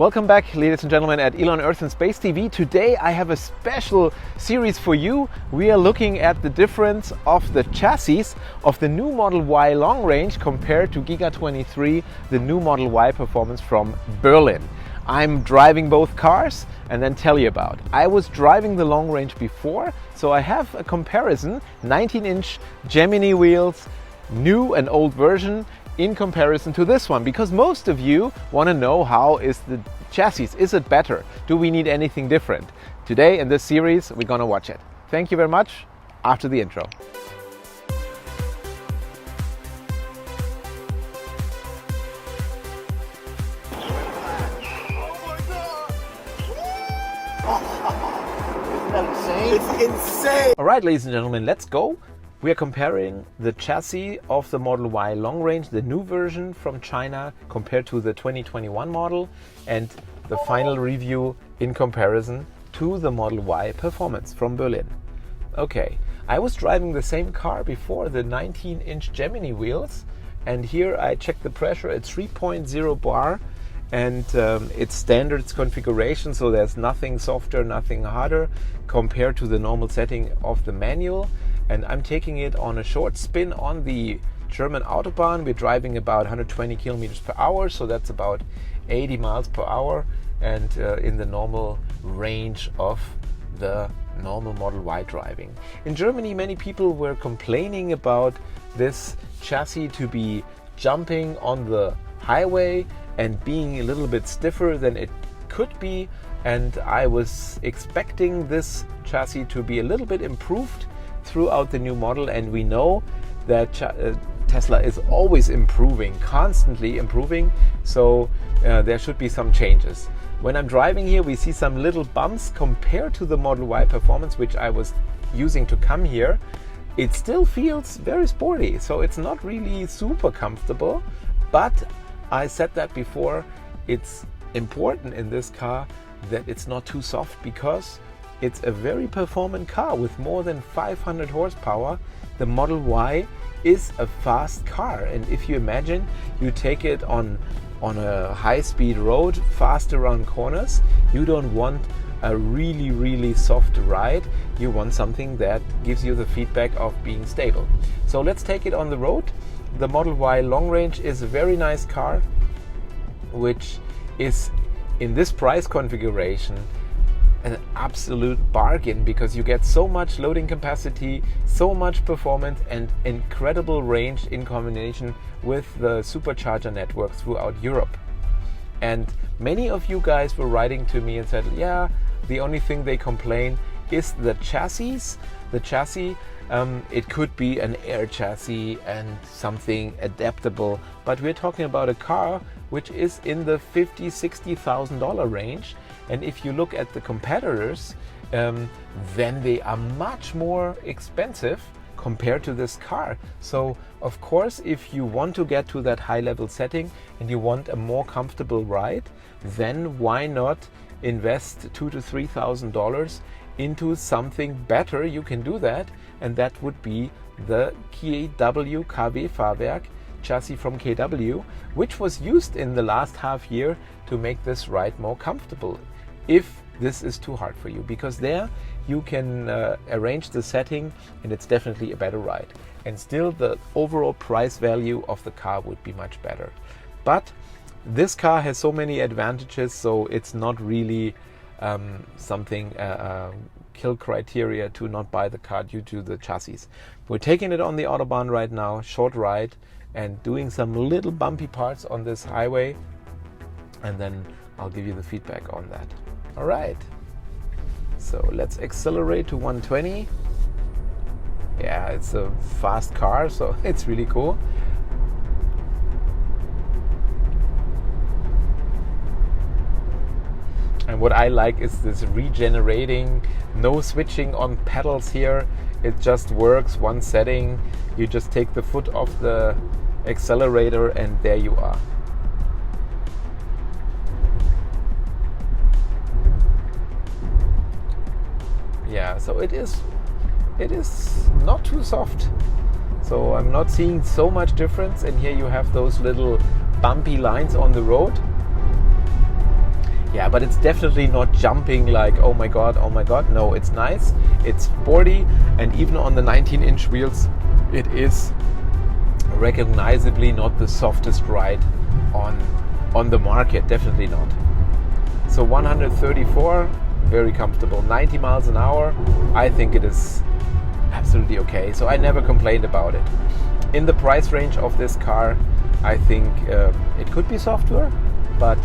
Welcome back, ladies and gentlemen, at Elon Earth and Space TV. Today I have a special series for you. We are looking at the difference of the chassis of the new Model Y long range compared to GIGA23, the new Model Y performance from Berlin. I'm driving both cars and then tell you about. I was driving the long range before, so I have a comparison. 19-inch Gemini wheels, new and old version, in comparison to this one, because most of you want to know how is the chassis. Is it better? Do we need anything different? Today in this series we're going to watch it. Thank you very much. After the intro. It's insane! Alright, ladies and gentlemen, let's go. We are comparing the chassis of the Model Y long range, the new version from China, compared to the 2021 model, and the final review in comparison to the Model Y performance from Berlin. Okay, I was driving the same car before, the 19-inch Gemini wheels, and here I checked the pressure at 3.0 bar, and it's standard configuration, so there's nothing softer, nothing harder compared to the normal setting of the manual. And I'm taking it on a short spin on the German Autobahn. We're driving about 120 kilometers per hour, so that's about 80 miles per hour, and in the normal range of the normal Model Y driving. In Germany, many people were complaining about this chassis to be jumping on the highway and being a little bit stiffer than it could be, and I was expecting this chassis to be a little bit improved throughout the new model, and we know that Tesla is always improving, constantly improving, so there should be some changes. When I'm driving here, we see some little bumps compared to the Model Y performance, which I was using to come here. It still feels very sporty, so it's not really super comfortable, but I said that before, it's important in this car that it's not too soft, because it's a very performant car with more than 500 horsepower. The Model Y is a fast car, and if you imagine you take it on a high-speed road, fast around corners, you don't want a really soft ride. You want something that gives you the feedback of being stable. So let's take it on the road. The Model Y long range is a very nice car, which is in this price configuration an absolute bargain, because you get so much loading capacity, so much performance, and incredible range in combination with the supercharger network throughout Europe. And many of you guys were writing to me and said, yeah, the only thing they complain is the chassis. The chassis, it could be an air chassis and something adaptable, but we're talking about a car which is in the $50,000-$60,000 range. And if you look at the competitors, then they are much more expensive compared to this car. So of course, if you want to get to that high level setting and you want a more comfortable ride, then why not invest $2,000 to $3,000 into something better? You can do that, and that would be the KW Fahrwerk chassis from KW, which was used in the last half year to make this ride more comfortable, if this is too hard for you, because there you can arrange the setting and it's definitely a better ride, and still the overall price value of the car would be much better. But this car has so many advantages, so it's not really something kill criteria to not buy the car due to the chassis. We're taking it on the Autobahn right now, short ride, and doing some little bumpy parts on this highway, and then I'll give you the feedback on that. All right, so let's accelerate to 120. Yeah, it's a fast car, so it's really cool. And what I like is this regenerating, no switching on pedals here. It just works one setting. You just take the foot off the accelerator and there you are. Yeah, so it is not too soft. So I'm not seeing so much difference. And here you have those little bumpy lines on the road. Yeah, but it's definitely not jumping like, oh my god, oh my god. No, it's nice, it's sporty, and even on the 19-inch wheels, it is recognizably not the softest ride on the market, definitely not. So 134, very comfortable. 90 miles an hour, I think it is absolutely okay. So I never complained about it. In the price range of this car, I think it could be softer, but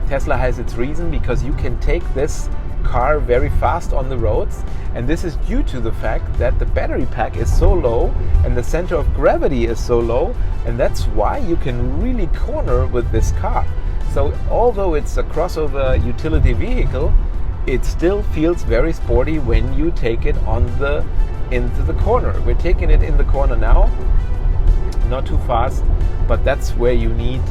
Tesla has its reason, because you can take this car very fast on the roads, and this is due to the fact that the battery pack is so low and the center of gravity is so low, and that's why you can really corner with this car. So although it's a crossover utility vehicle, it still feels very sporty when you take it into the corner. We're taking it in the corner now, not too fast, but that's where you need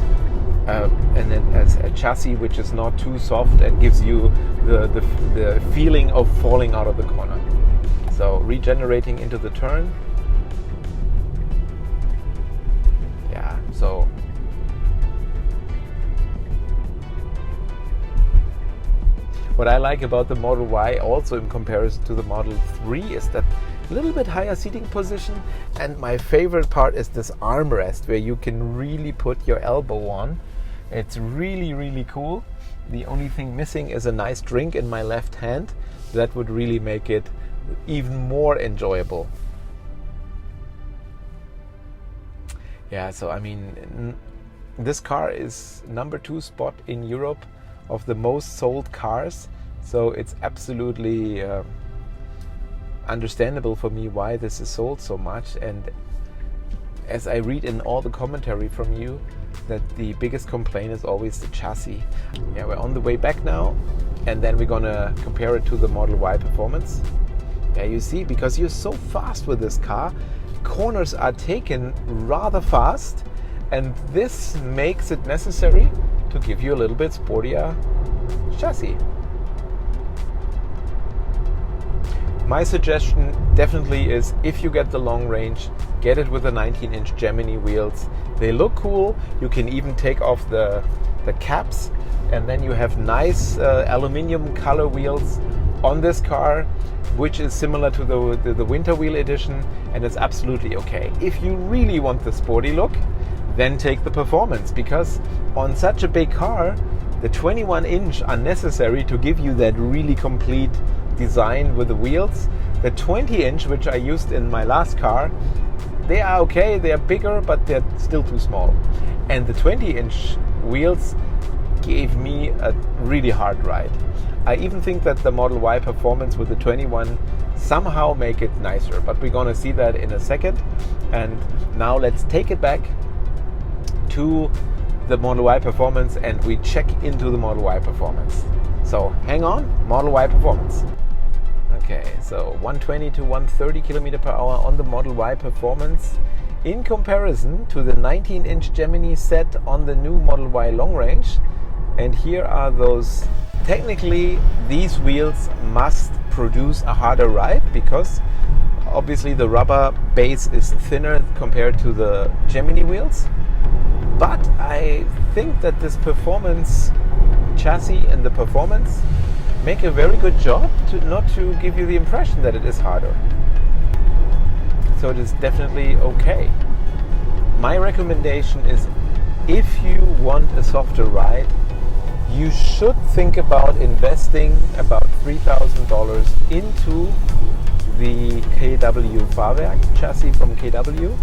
a chassis which is not too soft and gives you the feeling of falling out of the corner. So regenerating into the turn. Yeah, so what I like about the Model Y also in comparison to the Model 3 is that a little bit higher seating position, and my favorite part is this armrest where you can really put your elbow on. It's really, really cool. The only thing missing is a nice drink in my left hand. That would really make it even more enjoyable. Yeah, so I mean, this car is number 2 spot in Europe of the most sold cars. So it's absolutely understandable for me why this is sold so much. And as I read in all the commentary from you, that the biggest complaint is always the chassis. Yeah, we're on the way back now, and then we're gonna compare it to the Model Y performance. Yeah, you see, because you're so fast with this car, corners are taken rather fast, and this makes it necessary to give you a little bit sportier chassis. My suggestion definitely is, if you get the long range, get it with the 19-inch Gemini wheels. They look cool. You can even take off the caps, and then you have nice aluminum color wheels on this car, which is similar to the winter wheel edition, and it's absolutely okay. If you really want the sporty look, then take the performance, because on such a big car, the 21-inch are necessary to give you that really complete design with the wheels. The 20-inch, which I used in my last car, they are okay, they are bigger, but they're still too small. And the 20-inch wheels gave me a really hard ride. I even think that the Model Y performance with the 21 somehow make it nicer, but we're gonna see that in a second. And now let's take it back to the Model Y performance and we check into the Model Y performance. So hang on, Model Y performance. Okay, so 120 to 130 km per hour on the Model Y performance in comparison to the 19-inch Gemini set on the new Model Y long range. And here are those. Technically, these wheels must produce a harder ride, because obviously the rubber base is thinner compared to the Gemini wheels. But I think that this performance chassis and the performance make a very good job not to give you the impression that it is harder. So it is definitely okay. My recommendation is, if you want a softer ride, you should think about investing about $3,000 into the KW Fahrwerk chassis from KW.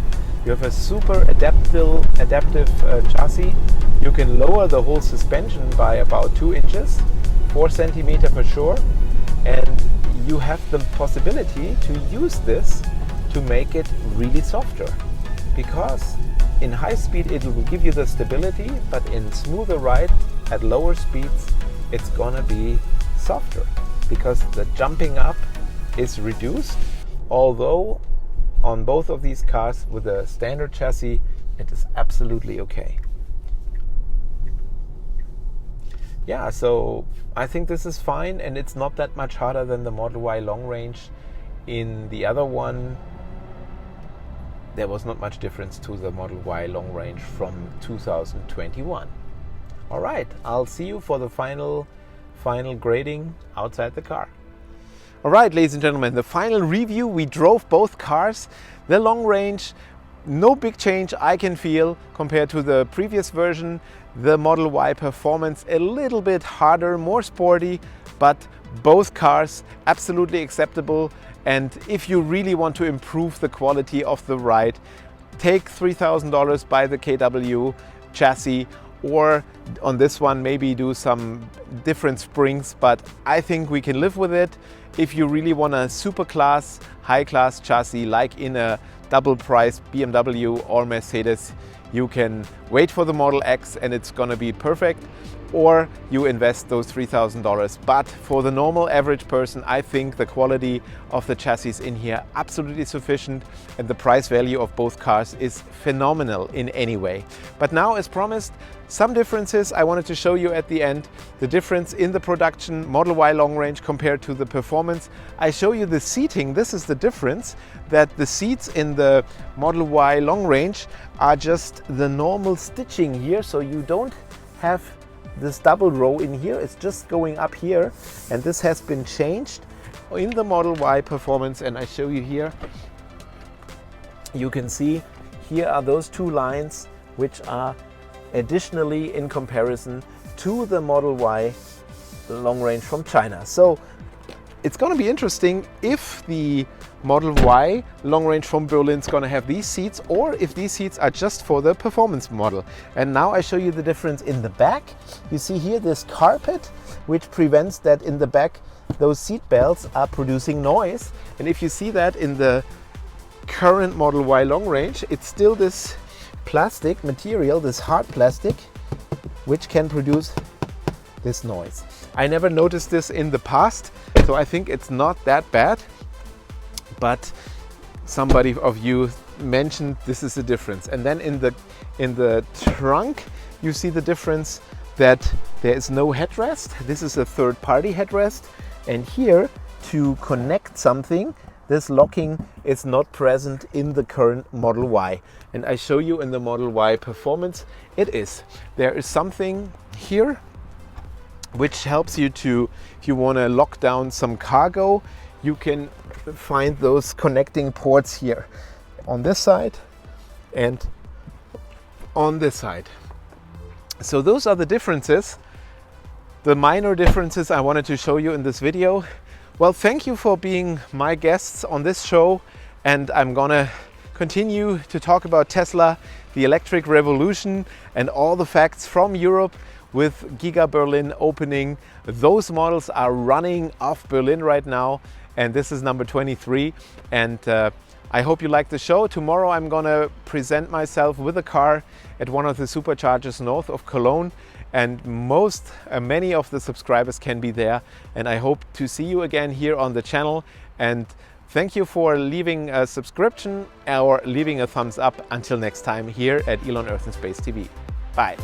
You have a super adaptive chassis. You can lower the whole suspension by about 2 inches, 4 centimeters for sure, and you have the possibility to use this to make it really softer, because in high speed it will give you the stability, but in smoother ride at lower speeds it's gonna be softer, because the jumping up is reduced. Although on both of these cars with a standard chassis it is absolutely okay. Yeah, so I think this is fine, and it's not that much harder than the Model Y long range. In the other one, there was not much difference to the Model Y long range from 2021. All right, I'll see you for the final final grading outside the car. All right, ladies and gentlemen, the final review. We drove both cars. The long range, no big change I can feel compared to the previous version. The Model Y performance a little bit harder, more sporty, but both cars absolutely acceptable. And if you really want to improve the quality of the ride, take $3,000, buy the KW chassis, or on this one maybe do some different springs, but I think we can live with it. If you really want a super class, high class chassis like in a double price BMW or Mercedes, you can wait for the Model X and it's gonna be perfect, or you invest those $3,000. But for the normal average person, I think the quality of the chassis in here absolutely sufficient, and the price value of both cars is phenomenal in any way. But now, as promised, some differences I wanted to show you at the end. The difference in the production Model Y long range compared to the performance. I show you the seating. This is the difference, that the seats in the Model Y long range are just the normal stitching here, so you don't have this double row in here. It's just going up here, and this has been changed in the Model Y performance, and I show you here. You can see here are those two lines which are additionally in comparison to the Model Y long range from China. So it's going to be interesting if the Model Y long range from Berlin is going to have these seats, or if these seats are just for the performance model. And now I show you the difference in the back. You see here this carpet, which prevents that in the back those seat belts are producing noise. And if you see that in the current Model Y long range, it's still this plastic material, this hard plastic, which can produce this noise. I never noticed this in the past, so I think it's not that bad. But somebody of you mentioned this is the difference. And then in the trunk, you see the difference that there is no headrest. This is a third-party headrest. And here, to connect something, this locking is not present in the current Model Y. And I show you in the Model Y performance, it is. There is something here which helps you to, if you want to lock down some cargo, you can find those connecting ports here on this side and on this side. So those are the differences, the minor differences I wanted to show you in this video. Well, thank you for being my guests on this show, and I'm gonna continue to talk about Tesla, the electric revolution, and all the facts from Europe. With Giga Berlin opening, those models are running off Berlin right now, and this is number 23. And I hope you like the show. Tomorrow I'm gonna present myself with a car at one of the superchargers north of Cologne, and many of the subscribers can be there. And I hope to see you again here on the channel. And thank you for leaving a subscription or leaving a thumbs up. Until next time here at Elon Earth and Space TV. Bye.